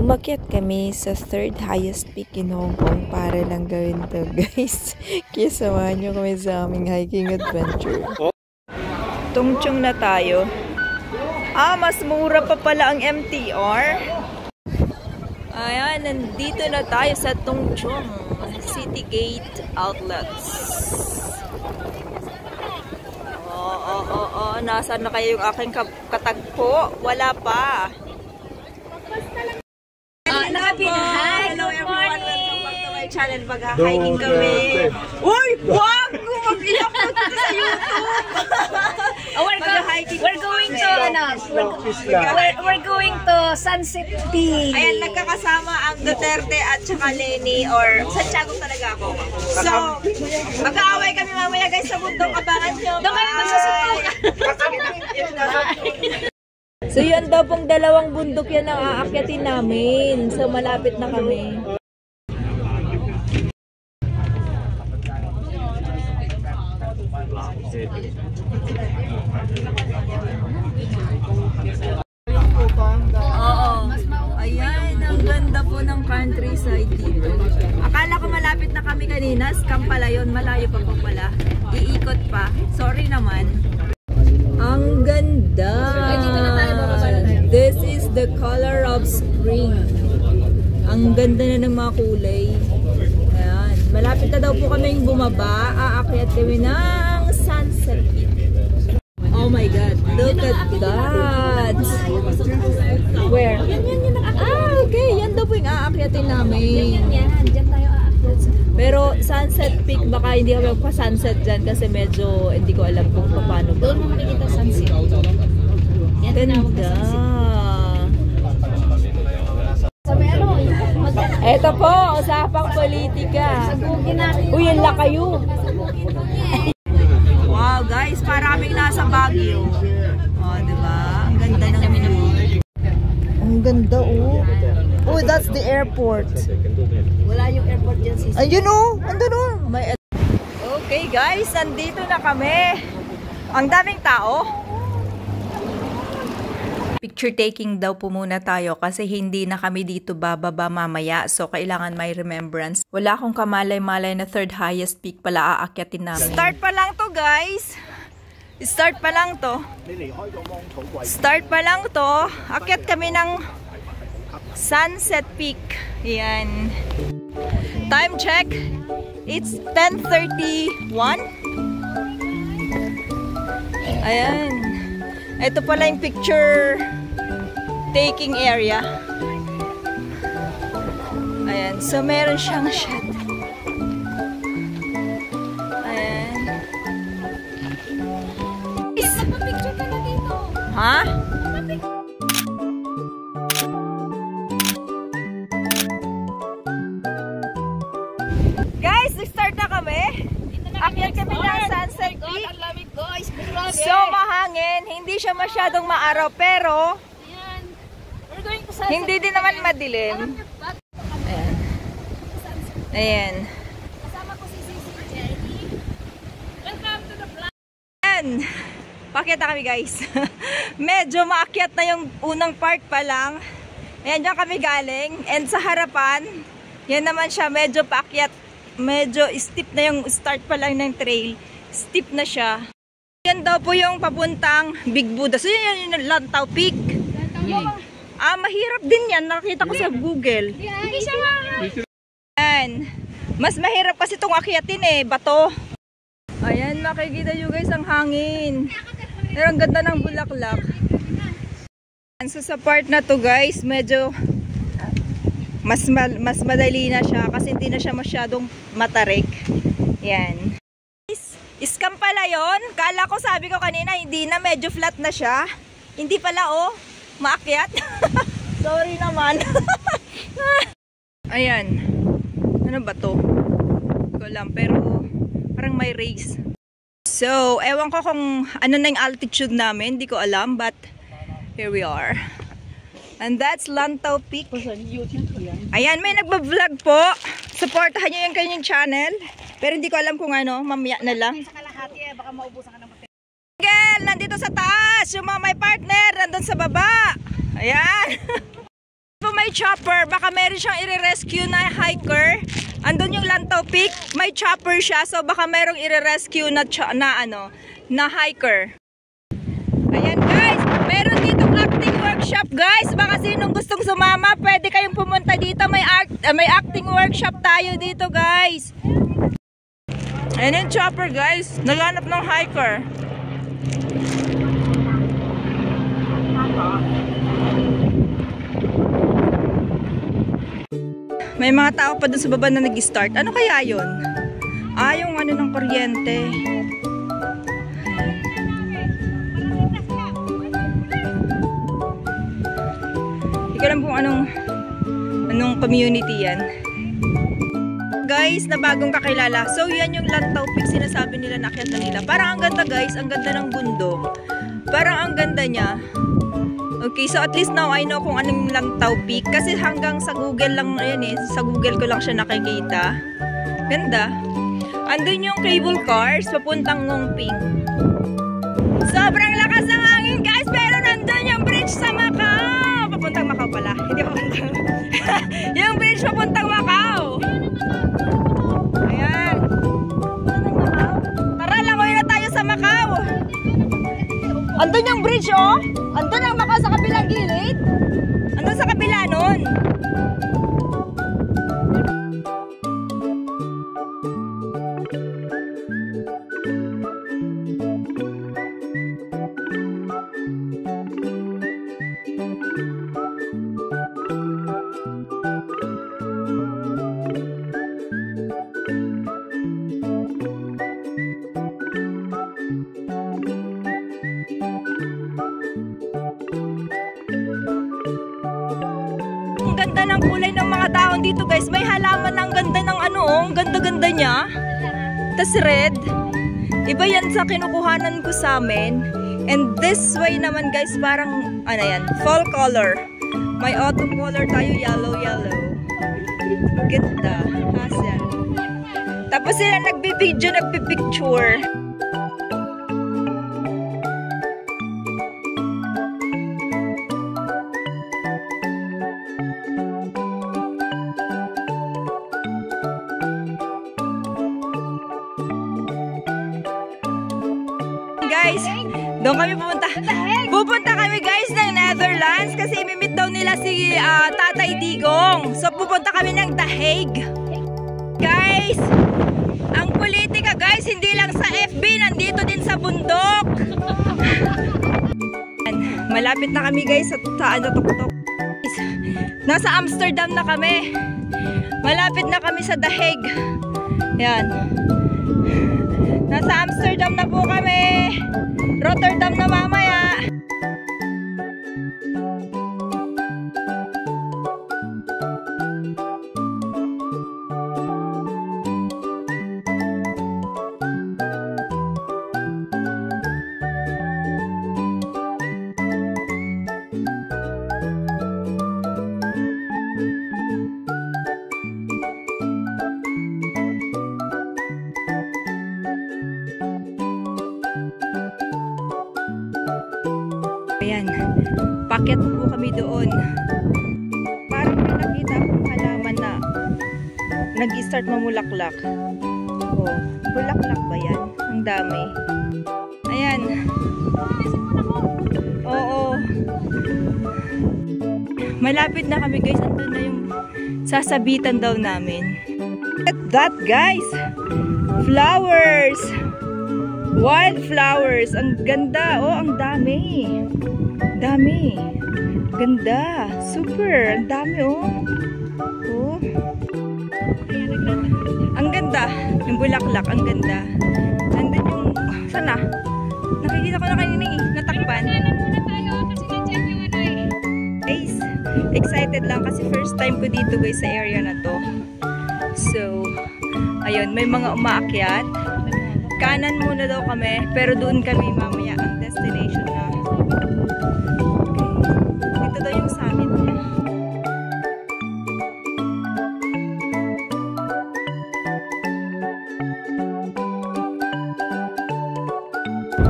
Umakyat kami sa third highest peak in Hong Kong para lang gawin to, guys. Kaya samahan nyo kami sa aming hiking adventure. Tung Chung na tayo. Mas mura pa pala ang MTR. Ayan, nandito na tayo sa Tung Chung City Gate Outlets. Nasaan na kayo yung aking katagpo? Wala pa. Hello everyone, welcome back to my channel. Mag-hiking kami. Uy! Wag! Mag-i-upload ko sa YouTube! We're going to Sunset Peak. Ayan, nagkakasama ang Duterte at saka Lenny, or Santiago talaga ako. So, mag-aaway kami mamaya guys sa bundok. Abangan nyo. Doon kayo magsusunod. So yun daw pong dalawang bundok yan ang aakyatin namin. So malapit na kami. Oo. Ayan, ang ganda po ng countryside dito. Akala ko malapit na kami kanina. Scam pala yun. Malayo pa po pala. Iikot pa. Sorry naman. Ang ganda! This is the color of spring. Ang ganda na ng mga kulay. Ayan. Malapit na daw po kami bumaba. Aakyat kami ng Sunset Peak. Oh my God! Look at that! Where? Okay. Yan daw po yung aakyatin namin. Diyan tayo aakyat. Pero Sunset Peak, baka hindi kami pa-sunset dyan kasi medyo hindi ko alam kung paano. Doon mo makikita sunset. Yan tinawag na sunset. Sabi Eto po, usapang politika. Uy, yan lang kayo. Wow guys, para kaming nasa Baguio. Diba? Ang ganda ng view. Ang ganda Oh, that's the airport. Wala yung airport dyan, sis. Ayun andun Okay guys, nandito na kami. Ang daming tao. Picture taking daw po muna tayo kasi hindi na kami dito bababa mamaya. So kailangan may remembrance. Wala akong kamalay-malay na third highest peak pala aakyatin namin. Start pa lang to guys. Start pa lang to. Akyat kami ng Sunset Peak. Yan. Time check. It's 10:31. Ayan. Ito pala yung picture taking area. Ayan. So meron siyang shed. Ayan. Picture ka na dito. Ha? Start na kami. Akyat kami ng Sunset Peak. So mahangin, hindi siya masyadong maaraw pero hindi din naman madilim. Ayan. Kasama ko si Jenny. Welcome to the vlog. Ayan. Paakyat na kami guys. Medyo maakyat na yung unang part pa lang. Ayan, dyan kami galing. And sa harapan, yan naman siya, medyo paakyat. Medyo steep na yung start pa lang ng trail. Steep na siya. Yan daw po yung papuntang Big Buddha. So yan yung Lantau Peak. Mahirap din yan. Nakita ko sa Google. Hindi siya Ayan. Mas mahirap kasi itong akyatin bato. Ayan, makikita nyo guys ang hangin. Pero ang ganda ng bulaklak. So sa part na to guys, medyo mas madali na siya kasi hindi na siya masyadong matarik. Yan. Scam pala yun. Kala ko, sabi ko kanina, hindi na, medyo flat na siya. Hindi pala maakyat. Sorry naman. Ayan. Ano ba to? Hindi ko alam, pero parang may race. So, ewan ko kung ano na yung altitude namin. Hindi ko alam, but here we are. And that's Lantau Peak. Ayan, may nagbablog po. Supportahan nyo yung kanyang channel. Pero hindi ko alam kung mamaya na lang. sa kalahati, baka maubusan ka ng papel. Miguel, nandito sa taas. Yung mga may partner, nandun sa baba. Ayan. Po may may chopper. Baka meron siyang i-rescue na hiker. Andun yung Lantaw Peak. May chopper siya. So baka merong i-rescue na hiker. Ayan guys. Meron ditong acting workshop guys. Baka sinong gustong sumama, pwede kayong pumunta dito. May acting workshop tayo dito guys. Ayan yung chopper guys. Naghanap ng hiker. May mga tao pa dun sa baba na nag-start. Ano kaya yun? Yung ano ng kuryente. Hindi ko alam kung anong community yan. Guys, na bagong kakilala. So, yan yung Lantaw Peak. Sinasabi nila, nakita nila. Parang ang ganda guys. Ang ganda ng bundok. Parang ang ganda niya. Okay, so at least now I know kung anong Lantaw Peak. Kasi hanggang sa Google lang, ayan eh. Sa Google ko lang siya nakikita. Ganda. Andun yung cable cars, papuntang Ngongping. Sobrang lakas ng hangin guys, pero nandun yung bridge sa Macau. Papuntang Macau pala. Hindi papuntang. Yung bridge papuntang Macau. Ayan. Tara, langoy na tayo sa Macau. Andun yung bridge oh. Andun ang Macau sa kabilang gilid. Andun sa kabila nun. Ang ganda ng kulay ng mga taon dito guys. May halaman ng ganda ng ano oh. Ang ganda-ganda niya. Tas red. Iba yan sa kinukuhanan ko sa amin. And this way naman guys, parang ano yan, fall color. May autumn color tayo, yellow. Ganda. Asyan. Tapos sila nagbibideo, nagpipicture. Guys, doon kami pupunta. Pupunta kami guys ng Netherlands kasi imimit daw nila si Tatay Digong. So pupunta kami ng The Hague. Guys, ang politika guys, hindi lang sa FB, nandito din sa bundok. Malapit na kami guys sa ano tok-tok. Nasa Amsterdam na kami. Malapit na kami sa The Hague. Yan. Nasa Amsterdam na po kami. Rotterdam na mamaya. Ayan, paket po kami doon. Parang may nakita akong halaman na nag-start mamulaklak. Oh, bulaklak ba yan? Ang dami. Ayan. Oo. Malapit na kami guys. Andun na yung sasabitan daw namin. Look at that guys! Flowers! Wildflowers! Ang ganda! Oh, ang dami! Dami! Ganda! Super! Ang dami oh! Oh! Ang ganda! Yung bulaklak, ang ganda! Nandun yung... Sana? Nakikita ko na kanina eh. Natakpan. Guys, excited lang kasi first time ko dito guys sa area na to. So, ayun, may mga umaakyat. Kanan muna daw kami, pero doon kami mamaya ang destination na. Okay. Dito daw yung summit niya.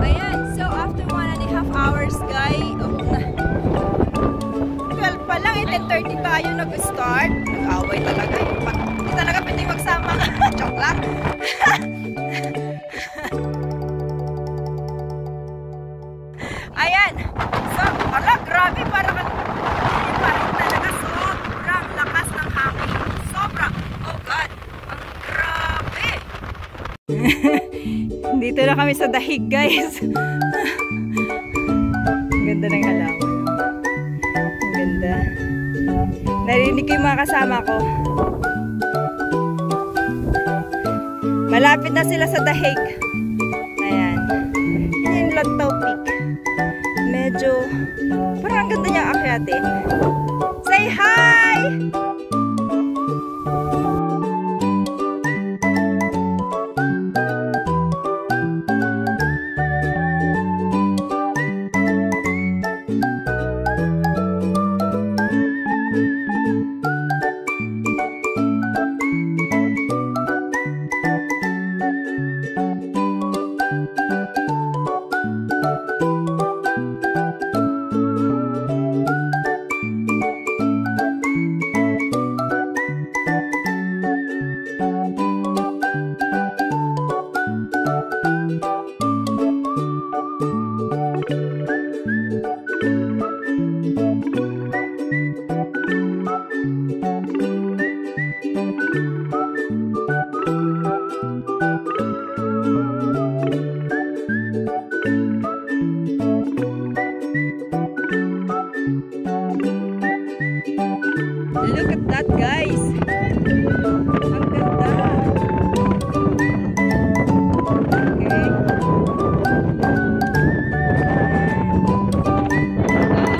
Ayan, so after 1.5 hours guys, 12 pa lang, 10 10:30 tayo nag-start. Nag-away talaga. Hindi talaga pwede magsama. Joke lang. Ayan. So, ala, grabe. Parang talaga sobrang lakas ng hangin. Sobra. Oh God. Ang grabe. Dito na kami sa dahig, guys. Ang ganda ng halaman. Ang ganda. Narinig ko yung mga kasama ko. Malapit na sila sa dahig. Ayan. Yan yung Lantaw Peak. Medyo, parang ang ganda niya akyatin. Say hi! Look at that, guys. Ang ganda. Okay.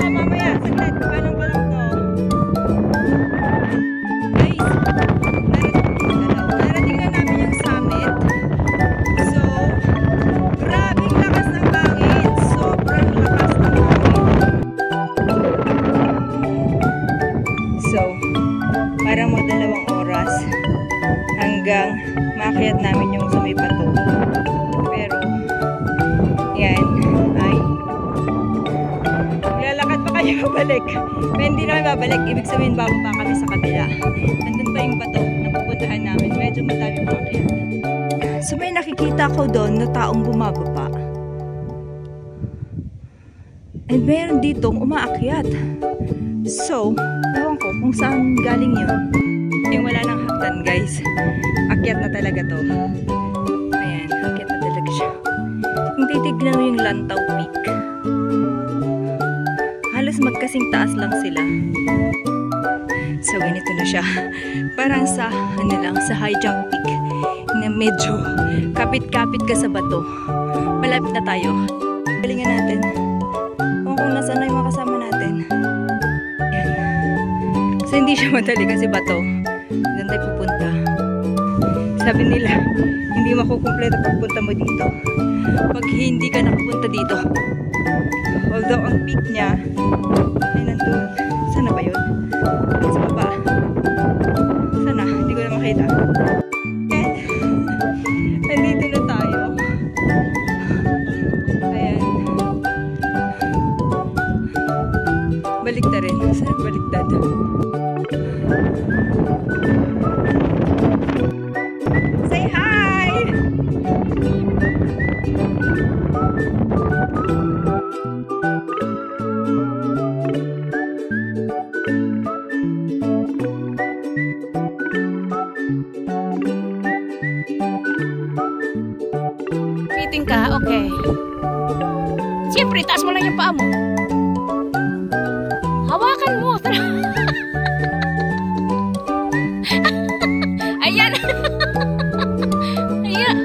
Mamaya, saglit. Paano ko lang to? Guys, narating na namin yung summit. So, grabing lakas ng hangin. Sobrang lakas ng hangin. So, parang mga 2 oras hanggang maakyat namin yung sa may bato. Pero, yan, ay lalakad pa kayo babalik. Pero hindi na kami babalik. Ibig sabihin, bababa kami sa kabila. Nandun pa yung bato na pupuntahan namin. Medyo madami maakyat. So, may nakikita ko doon na taong bumababa. And meron ditong umaakyat. So, ewan ko kung saan galing yun. Yung wala ng hagdan, guys. Akyat na talaga to. Ayan, akyat na talaga siya. Kung titignan mo yung Lantaw Peak, halos magkasing taas lang sila. So, ganito na siya. Parang sa, ano lang, sa high jump peak na medyo kapit-kapit ka sa bato. Malapit na tayo. Galingan natin. Kung nasaan na yung mga kasama natin. So, hindi siya madali kasi bato. Doon tayo pupunta. Sabi nila, hindi makukumpleto pagpunta mo dito pag hindi ka nakapunta dito. Although, ang peak niya ay nandun. Sana ba yun? Sa baba. Sana? Hindi ko na makita. And, nandito na tayo. Ayan. Baliktad rin. Sana baliktad. Say hi! Meeting ka, okay. Siyempre, taas mo lang yung paa mo. Hawakan mo. Ayan. Ayan.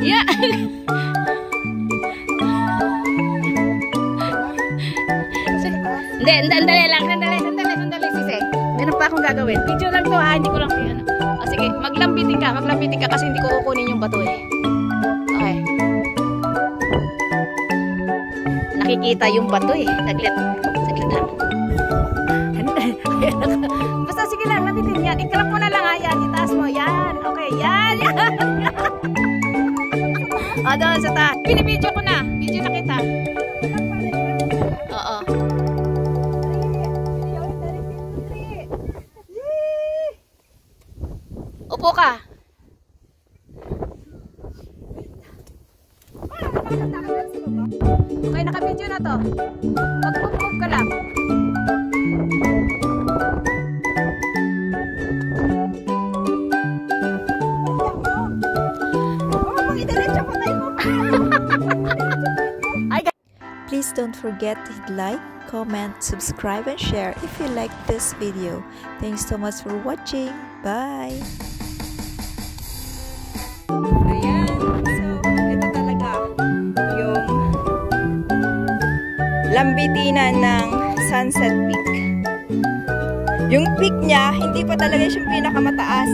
Ayan. Hindi, sandali lang. Sandali, sisi. Meron pa akong gagawin. Video lang to ha, hindi ko lang ano. O sige, maglambitin ka kasi hindi ko kukunin yung bato eh. Okay. Nakikita yung bato eh. Saglit lang. Basta sige lang, lambitin yan. I-clap mo na lang ha, yan. Itaas mo, yan. Okay, yan. O, doon sa taas. Binibidyo ko na. Video na kita. Oo. Upo ka. Okay, naka-video na to. Mag-move ka lang. Please don't forget to hit like, comment, subscribe, and share if you like this video. Thanks so much for watching. Bye! Ayan. So, ito talaga yung lambitinan ng Sunset Peak. Yung peak niya, hindi pa talaga siyang pinakamataas.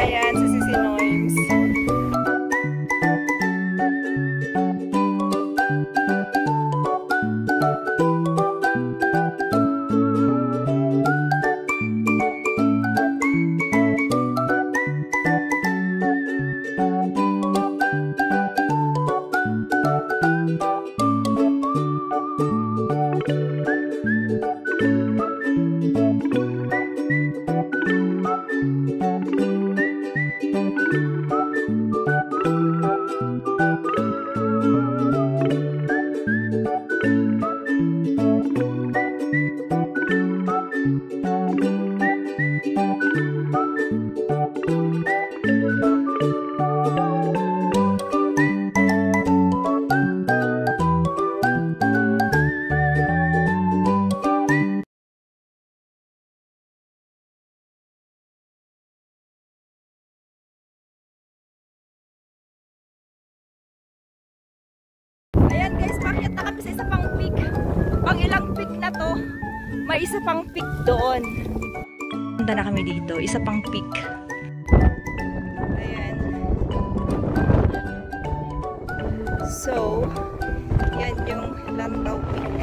Ayan, sa Sisinoyms. Ayan guys, pakyat na kami sa isa pang peak. Pang ilang peak na to, may isa pang peak doon. Punta na kami dito, isa pang peak. Ayan. So, yan yung Lantaw Peak.